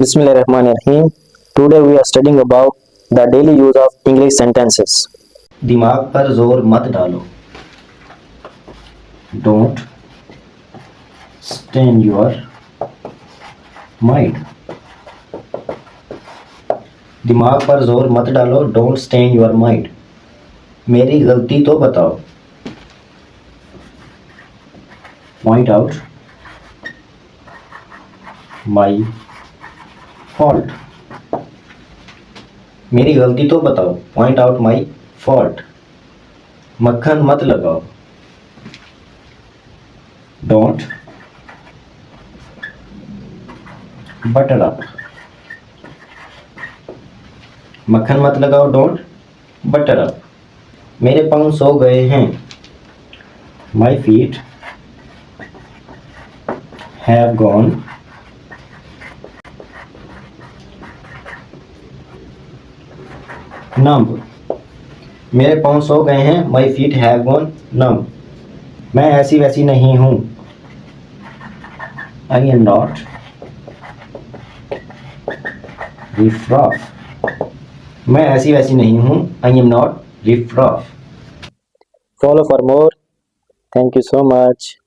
Bismillahirrahmanirrahim. Today we are studying about the daily use of English sentences. दिमाग पर जोर मत डालो. Don't strain your mind. दिमाग पर जोर मत डालो. Don't strain your mind. मेरी गलती तो बताओ. Point out my fault. मेरी गलती तो बताओ. Point out my fault. मक्खन मत लगाओ. Don't butter up. मक्खन मत लगाओ. Don't butter up. मेरे पाँव सो गए हैं. My feet have gone numb. मेरे पाँव सो गए हैं. My feet have gone numb. मैं ऐसी वैसी नहीं हूँ. I am not riff-raff. मैं ऐसी वैसी नहीं हूँ. I am not riff-raff. Follow for more. Thank you so much.